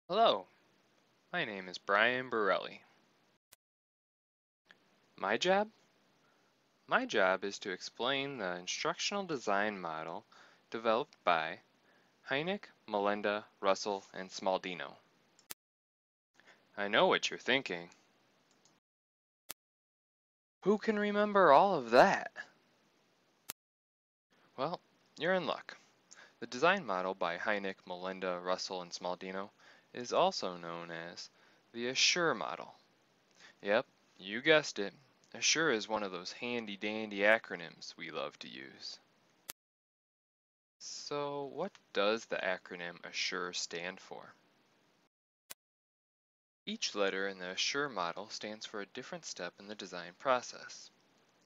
Hello, my name is Brian Borelli. My job? My job is to explain the instructional design model developed by Hynek, Melenda, Russell, and Smaldino. I know what you're thinking. Who can remember all of that? Well, you're in luck. The design model by Hynek, Melenda, Russell, and Smaldino is also known as the Assure model. Yep, you guessed it. Assure is one of those handy-dandy acronyms we love to use. So, what does the acronym ASSURE stand for? Each letter in the ASSURE model stands for a different step in the design process.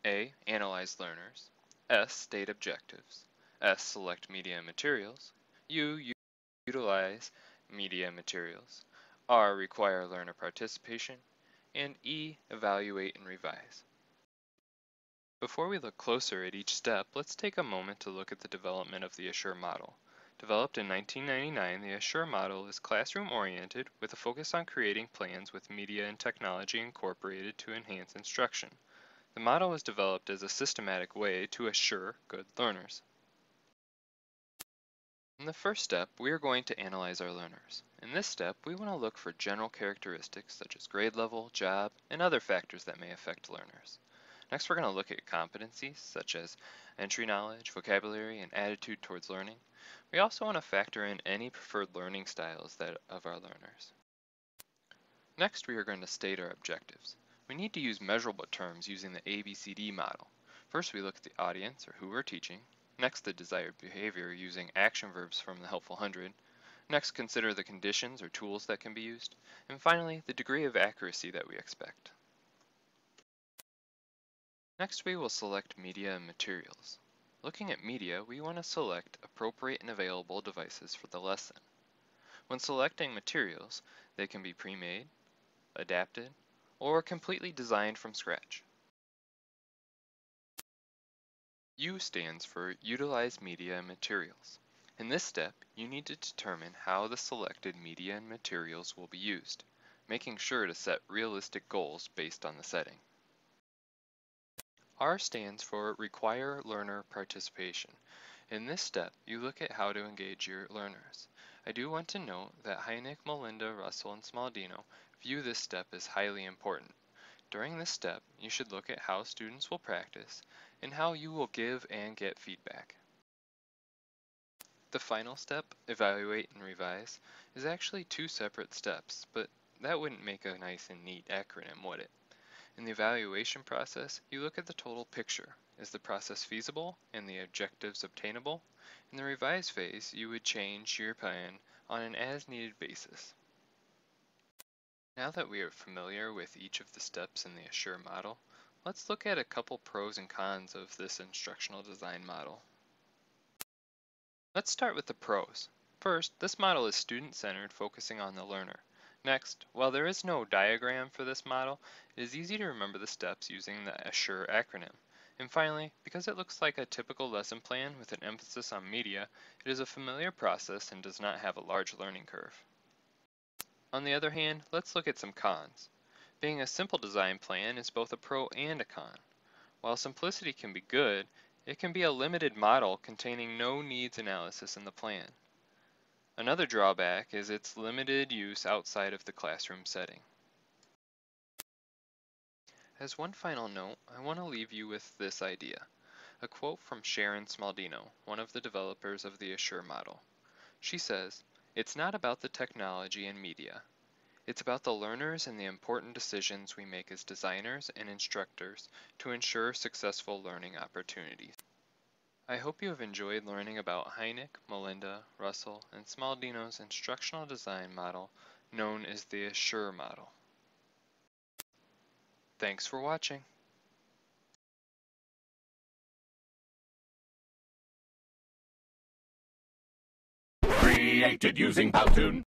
A. Analyze learners. S. State objectives. S. Select media and materials. U. Utilize media and materials. R. Require learner participation. And E. Evaluate and revise. Before we look closer at each step, let's take a moment to look at the development of the ASSURE model. Developed in 1999, the ASSURE model is classroom-oriented with a focus on creating plans with media and technology incorporated to enhance instruction. The model was developed as a systematic way to assure good learners. In the first step, we are going to analyze our learners. In this step, we want to look for general characteristics such as grade level, job, and other factors that may affect learners. Next, we're going to look at competencies such as entry knowledge, vocabulary, and attitude towards learning. We also want to factor in any preferred learning styles of our learners. Next, we are going to state our objectives. We need to use measurable terms using the ABCD model. First, we look at the audience, or who we're teaching. Next, the desired behavior using action verbs from the Helpful 100. Next, consider the conditions or tools that can be used. And finally, the degree of accuracy that we expect. Next, we will select media and materials. Looking at media, we want to select appropriate and available devices for the lesson. When selecting materials, they can be pre-made, adapted, or completely designed from scratch. U stands for Utilize Media and Materials. In this step, you need to determine how the selected media and materials will be used, making sure to set realistic goals based on the setting. R stands for Require Learner Participation. In this step, you look at how to engage your learners. I do want to note that Hynek, Melenda, Russell, and Smaldino view this step as highly important. During this step, you should look at how students will practice and how you will give and get feedback. The final step, Evaluate and Revise, is actually two separate steps, but that wouldn't make a nice and neat acronym, would it? In the evaluation process, you look at the total picture. Is the process feasible and the objectives obtainable? In the revise phase, you would change your plan on an as-needed basis. Now that we are familiar with each of the steps in the ASSURE model, let's look at a couple pros and cons of this instructional design model. Let's start with the pros. First, this model is student-centered, focusing on the learner. Next, while there is no diagram for this model, it is easy to remember the steps using the ASSURE acronym. And finally, because it looks like a typical lesson plan with an emphasis on media, it is a familiar process and does not have a large learning curve. On the other hand, let's look at some cons. Being a simple design plan is both a pro and a con. While simplicity can be good, it can be a limited model containing no needs analysis in the plan. Another drawback is its limited use outside of the classroom setting. As one final note, I want to leave you with this idea. A quote from Sharon Smaldino, one of the developers of the ASSURE model. She says, "It's not about the technology and media. It's about the learners and the important decisions we make as designers and instructors to ensure successful learning opportunities." I hope you have enjoyed learning about Hynek, Melenda, Russell, and Smaldino's instructional design model known as the ASSURE model. Thanks for watching. Created using Powtoon.